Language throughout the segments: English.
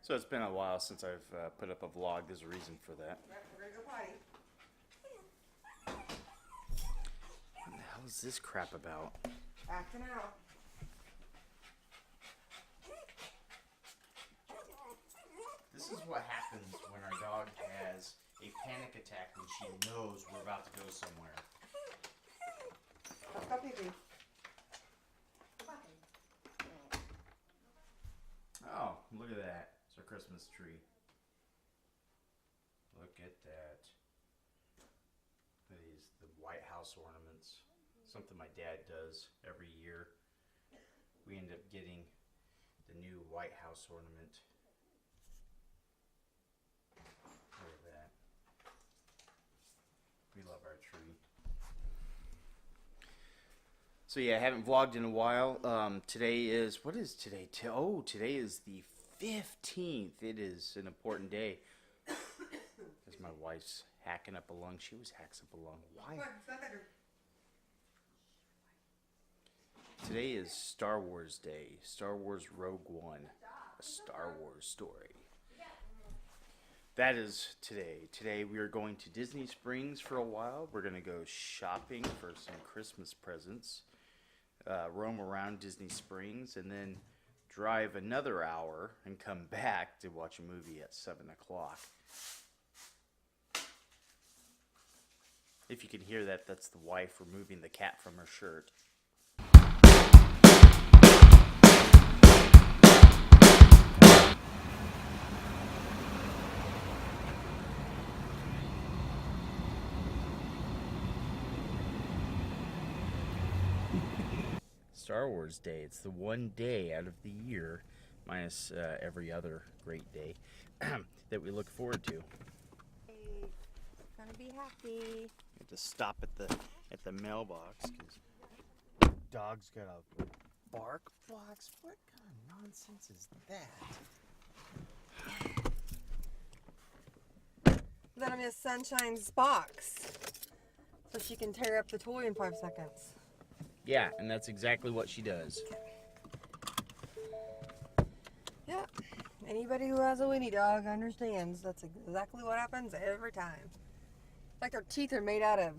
So it's been a while since I've put up a vlog. There's a reason for that. We're gonna go potty. What the hell is this crap about? Acting out. This is what happens when our dog has a panic attack when she knows we're about to go somewhere. Let's go pee-pee. Oh, look at that. It's our Christmas tree. Look at that. The White House ornaments. Something my dad does every year. We end up getting the new White House ornament. Look at that. We love our tree. So yeah, I haven't vlogged in a while. Today is, what is today? Today is the 15th. It is an important day. As my wife's hacking up a lung. She always hacks up a lung. Why? Today is Star Wars Day. Star Wars Rogue One. A Star Wars story. That is today. Today we are going to Disney Springs for a while. We're going to go shopping for some Christmas presents. Roam around Disney Springs and then drive another hour and come back to watch a movie at 7 o'clock. If you can hear that, that's the wife removing the cat from her shirt. Star Wars Day. It's the one day out of the year, minus every other great day, that we look forward to. Hey, gonna be happy. I have to stop at the mailbox because dog's got a bark box. What kind of nonsense is that? Let him in Sunshine's box so she can tear up the toy in 5 seconds. Yeah, and that's exactly what she does. Yeah, anybody who has a Winnie dog understands that's exactly what happens every time. It's like their teeth are made out of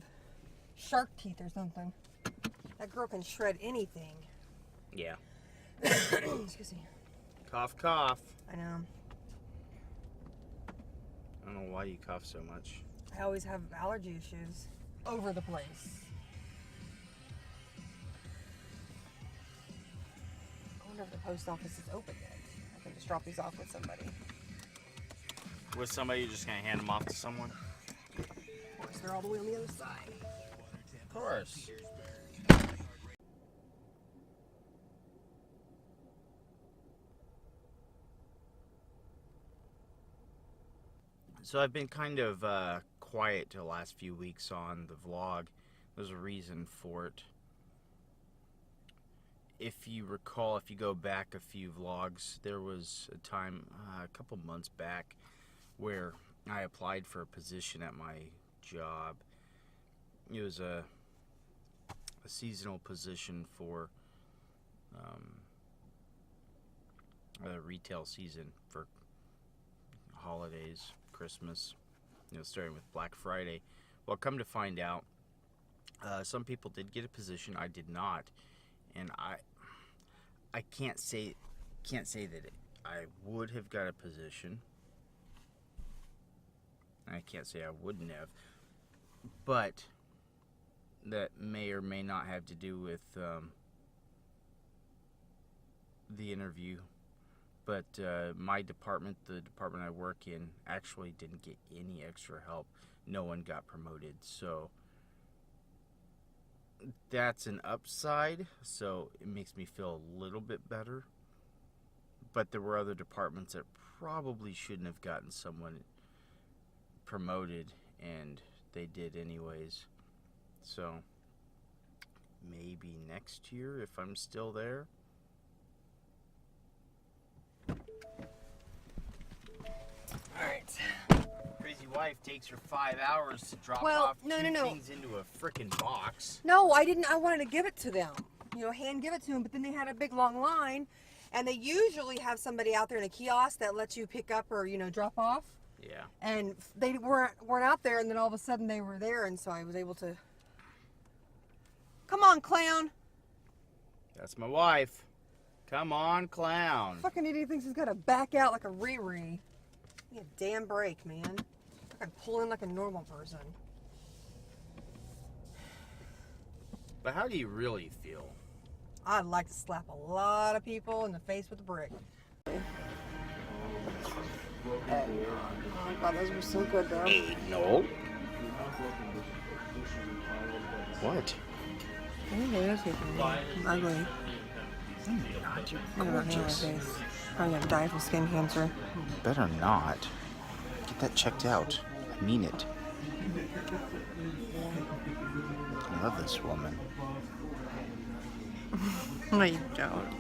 shark teeth or something. That girl can shred anything. Yeah. Excuse me. Cough, cough. I know. I don't know why you cough so much. I always have allergy issues over the place. I wonder if the post office is open yet. I can just drop these off with somebody. With somebody, you're just going to hand them off to someone? Of course, they're all the way on the other side. Of course. So I've been kind of quiet the last few weeks on the vlog. There's a reason for it. If you recall, if you go back a few vlogs, there was a time a couple months back where I applied for a position at my job. It was a seasonal position for a retail season for holidays, Christmas, starting with Black Friday. Well, come to find out, some people did get a position. I did not, and I can't say that I would have got a position. I can't say I wouldn't have, but that may or may not have to do with the interview. But my department, the department I work in, actually didn't get any extra help. No one got promoted. So that's an upside. So it makes me feel a little bit better. But there were other departments that probably shouldn't have gotten someone promoted, and they did anyways. So maybe next year if I'm still there. Alright. Crazy wife takes her 5 hours to drop off two things into a frickin' box. No, I didn't. I wanted to give it to them. Hand give it to them, but then they had a big long line, And they usually have somebody out there in a kiosk that lets you pick up or, drop off. Yeah. And they weren't out there, and then all of a sudden they were there, and so I was able to... Come on, clown! That's my wife. Come on, clown. Fucking idiot thinks he's got to back out like a Riri. Give me a damn break, man. I can pull in like a normal person. But how do you really feel? I'd like to slap a lot of people in the face with a brick. Oh, God, those were so good, though. No. What? I'm ugly. You're not. You're I'm not gorgeous. face. I'm gonna die from skin cancer. Better not. Get that checked out. I mean it. I love this woman. No, you don't.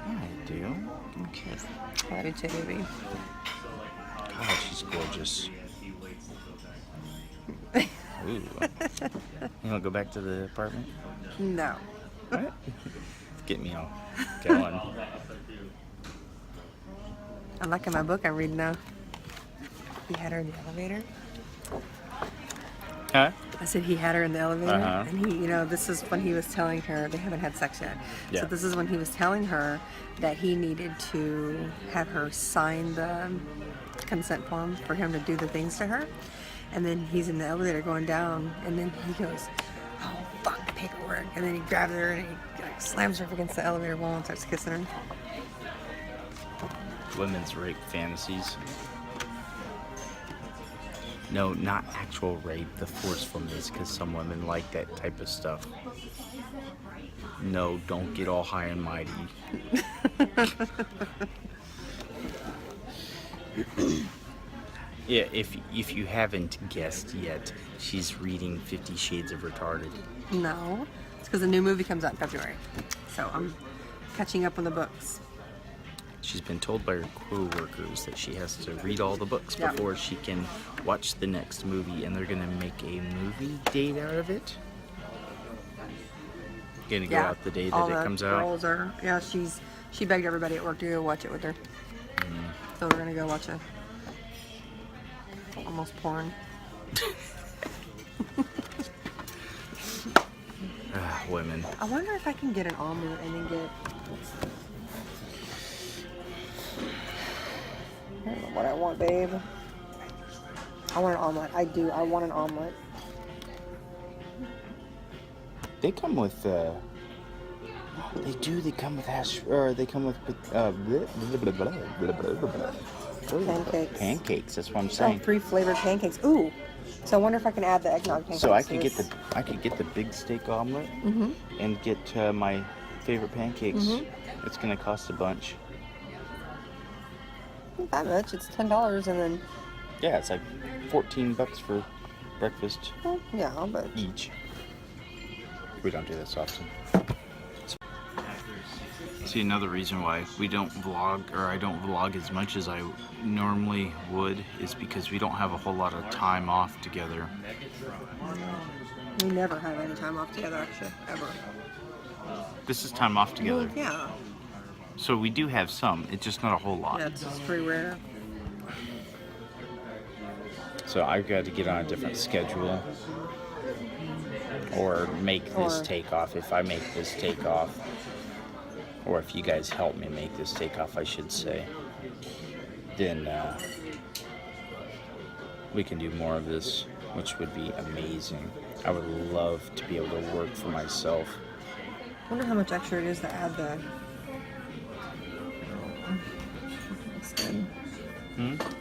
Yeah, I do. Give me a kiss. I do too, baby. God, she's gorgeous. Ooh. You want to go back to the apartment? No. What? Get me all going. I'm liking my book I'm reading now. He had her in the elevator. Huh? I said he had her in the elevator, Uh-huh. and he, this is when he was telling her, they haven't had sex yet. Yeah. So this is when he was telling her that he needed to have her sign the consent form for him to do the things to her. And then he's in the elevator going down, and then he goes, oh, fuck the paperwork. And then he grabs her and he slams her up against the elevator wall and starts kissing her. Women's rape fantasies. No, not actual rape, the forcefulness, because some women like that type of stuff. No, don't get all high and mighty. Yeah, if you haven't guessed yet, she's reading 50 Shades of Retarded. No, it's because the new movie comes out in February. So I'm catching up on the books. She's been told by her co-workers that she has to read all the books Yeah. before she can watch the next movie, and they're gonna make a movie date out of it. Gonna go out the day that all it the comes out. girls are. Yeah, she begged everybody at work to go watch it with her. So we're gonna go watch it. Almost porn. Women. I wonder if I can get an omelet and then get. I don't know what I want, babe. I want an omelet. I do. I want an omelet. They come with. They do. They come with hash, or they come with Pancakes. Pancakes. That's what I'm Oh, saying. 3 flavored pancakes. Ooh. So I wonder if I can add the eggnog pancakes. So I to could get this. the big steak omelet and get my favorite pancakes. It's gonna cost a bunch. Not that much. It's $10 and then. Yeah, it's like $14 for breakfast Well, yeah, but. each. We don't do this often. See, another reason why we don't vlog, or I don't vlog as much as I normally would, is because we don't have a whole lot of time off together. We never have any time off together, actually, ever. This is time off together. Well, yeah. So we do have some, it's just not a whole lot. Yeah, it's just pretty rare. So I've got to get on a different schedule. Or make this take off if I make this take off. Or if you guys help me make this take off, I should say. Then we can do more of this, which would be amazing. I would love to be able to work for myself. I wonder how much extra it is to add the. It's good.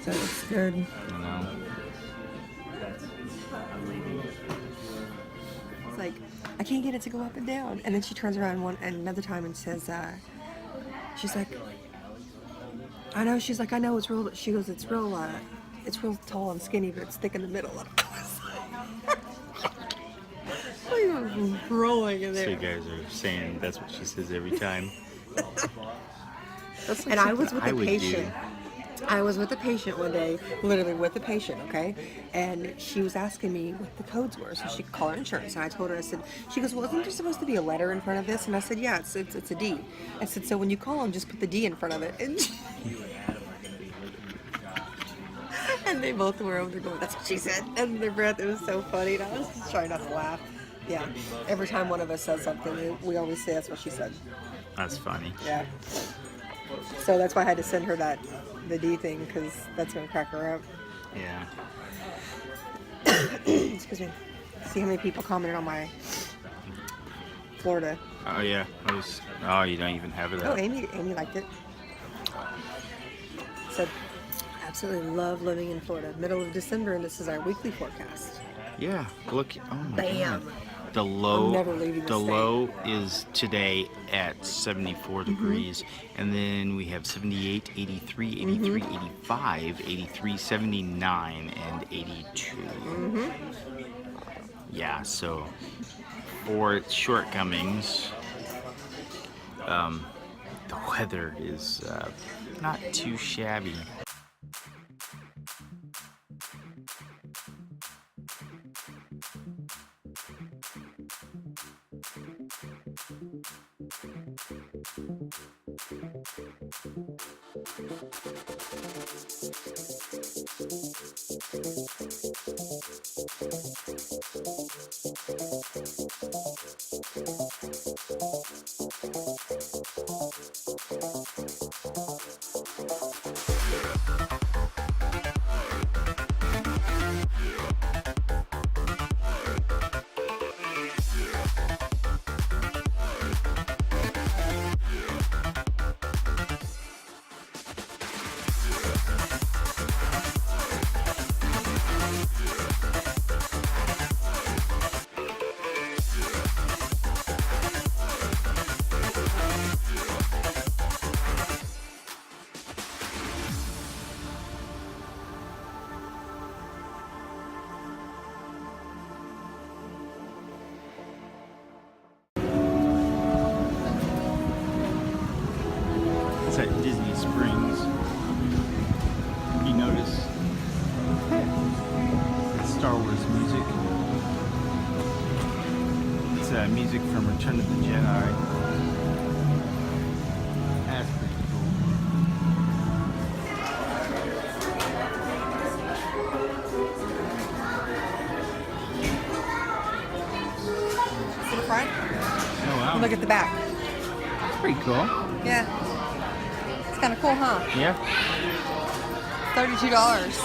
So it's good. You know? It's like, I can't get it to go up and down. And then she turns around another time and says, she's like, I know, she's like, I know it's real, she goes, it's real tall and skinny, but it's thick in the middle. I was rolling in So there. you guys are saying that's what she says every time. That's like And I was something with I a would patient. I was with a patient one day, literally with a patient, okay? And she was asking me what the codes were so she could call her insurance. And I told her, I said, she goes, well, isn't there supposed to be a letter in front of this? And I said, yeah, it's a D. I said, so when you call them, just put the D in front of it. And they both were over there going, that's what she said. And their breath, it was so funny. And I was just trying not to laugh. Yeah. Every time one of us says something, we always say that's what she said. That's funny. Yeah. So that's why I had to send her the D thing, because that's going to crack her up. Yeah. Excuse me. See how many people commented on my Florida. Oh yeah. Oh, you don't even have it Oh, up. Amy liked it. Said, absolutely love living in Florida. Middle of December, and this is our weekly forecast. Yeah. Look. Oh my Bam. God. The low. I'm never leaving the The state. low is today at 74 degrees, and then we have 78, 83, 83, 85, 83, 79, and 82. Yeah. So for its shortcomings, the weather is not too shabby. It's at Disney Springs. You notice it's Star Wars music. It's music from Return of the Jedi. That's pretty cool. See the front? Oh wow. Look at the back. That's pretty cool. Yeah. It's kind of cool, huh? Yeah. $32.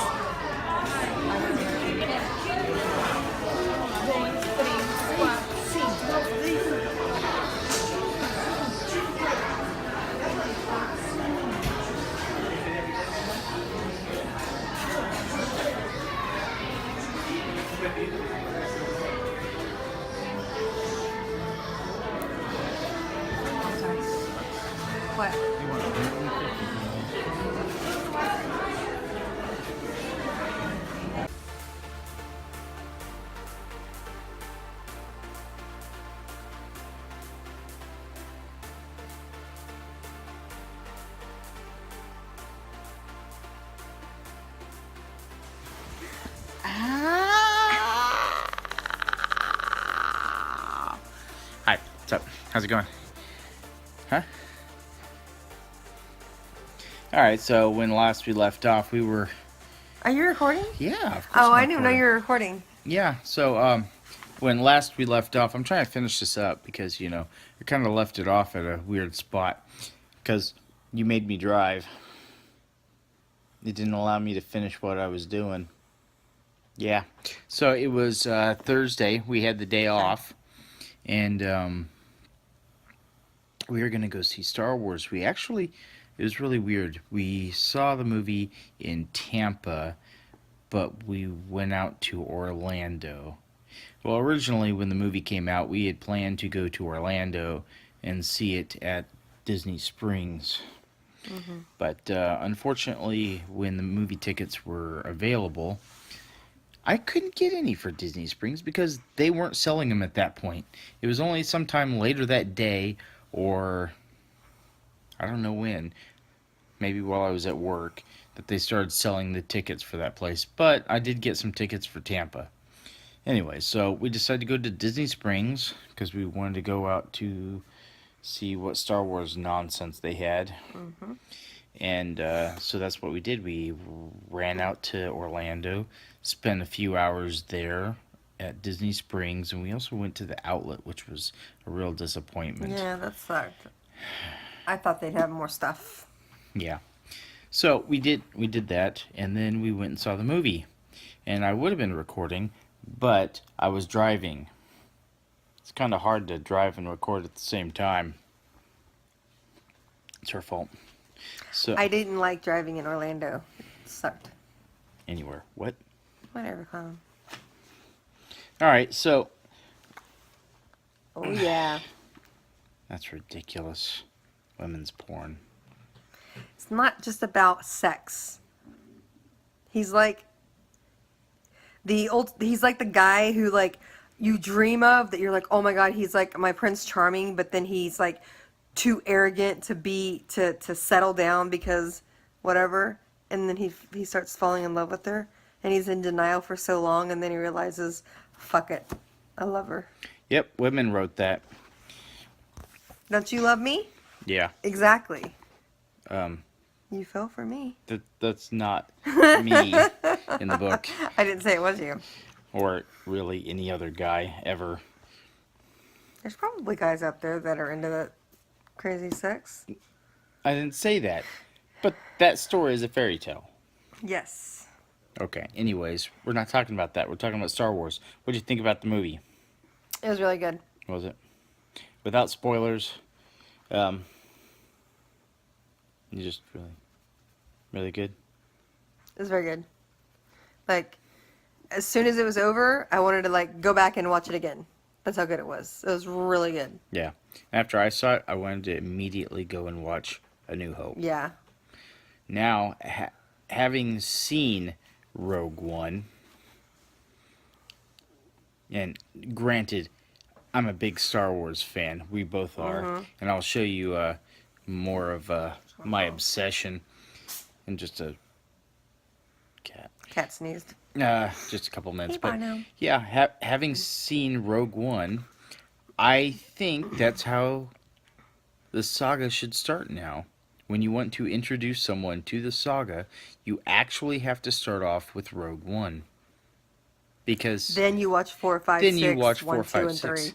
What? They want 150. Hi, what's up? How's it going? Huh? Alright, so when last we left off, we were... Are you recording? Yeah, of course. Oh, I'm I didn't know recording. you were recording. Yeah, so when last we left off, I'm trying to finish this up because, you know, I kind of left it off at a weird spot because you made me drive. It didn't allow me to finish what I was doing. Yeah, so it was Thursday. We had the day off, and we were going to go see Star Wars. It was really weird. We saw the movie in Tampa, but we went out to Orlando. Well, originally when the movie came out, we had planned to go to Orlando and see it at Disney Springs. But unfortunately, when the movie tickets were available, I couldn't get any for Disney Springs because they weren't selling them at that point. It was only sometime later that day, or I don't know when. maybe while I was at work, that they started selling the tickets for that place. But I did get some tickets for Tampa. Anyway, so we decided to go to Disney Springs because we wanted to go out to see what Star Wars nonsense they had. Mm-hmm. And so that's what we did. We ran out to Orlando, spent a few hours there at Disney Springs, and we also went to the outlet, which was a real disappointment. Yeah, that sucked. I thought they'd have more stuff. Yeah. So we did that, and then we went and saw the movie. And I would have been recording, but I was driving. It's kind of hard to drive and record at the same time. It's her fault. So I didn't like driving in Orlando. It sucked. anywhere. What? Whatever, Colin. All right. So Oh, yeah. that's ridiculous. Women's porn. It's not just about sex. He's like he's like the guy who like you dream of, that you're like, oh my god, he's like my Prince Charming, but then he's like too arrogant to settle down because whatever, and then he starts falling in love with her, and he's in denial for so long, and then he realizes, fuck it, I love her. Yep, women wrote that. Don't you love me? Yeah. Exactly. Um, You fell for me. that's not me in the book, I didn't say it was you. or really any other guy ever. There's probably guys out there that are into that crazy sex. I didn't say that, but that story is a fairy tale. Yes. Okay. Anyways, we're not talking about that. We're talking about Star Wars. What did you think about the movie? It was really good. Was it? Without spoilers, you just really good. It was very good. Like, as soon as it was over, I wanted to like go back and watch it again. That's how good it was. It was really good. Yeah. After I saw it, I wanted to immediately go and watch A New Hope. Yeah. Now, having seen Rogue One, and granted, I'm a big Star Wars fan. We both are. And I'll show you more of my obsession in just a Cat sneezed. just a couple minutes. Hey, But Bono. yeah, having seen Rogue One, I think that's how the saga should start now. When you want to introduce someone to the saga, you actually have to start off with Rogue One. Because Then you watch 4, 5, then 6, you watch 1, 4, 5, 2, and 6, 3.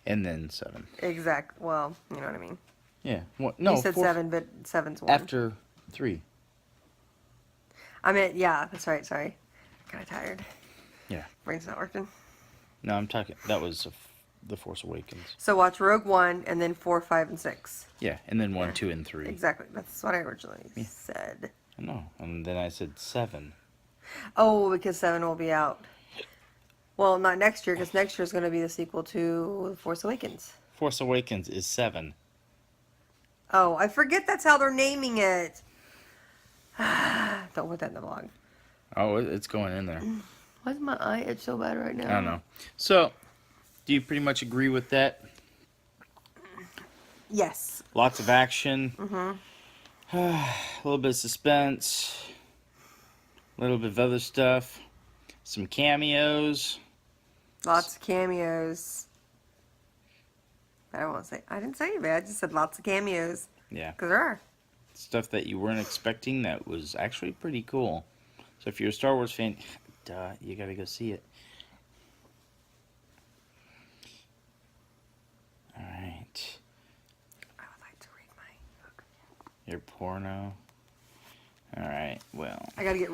and then 7. Exact. Well, you know what I mean. Yeah. No, You said 4, 7, but 7's 1. after 3. I meant, yeah, that's right, sorry. Kind of tired. Yeah. Brain's not working. No, I'm talking. That was The Force Awakens. So watch Rogue One and then 4, 5, and 6. Yeah, and then 1, Yeah. 2, and 3. Exactly. That's what I originally said. No, and then I said 7. Oh, because 7 will be out. Well, not next year, because next year is going to be the sequel to Force Awakens. Force Awakens is 7. Oh, I forget that's how they're naming it. Don't put that in the blog. Oh, it's going in there. Why does my eye itch so bad right now? I don't know. So, do you pretty much agree with that? Yes. Lots of action. Mm-hmm. A little bit of suspense. A little bit of other stuff. Some cameos. Lots of cameos. I didn't say anything. I just said lots of cameos. Yeah. Because there are. Stuff that you weren't expecting that was actually pretty cool. So if you're a Star Wars fan, duh, you gotta go see it. Alright. I would like to read my book. Your porno. Alright, well. I gotta get ready.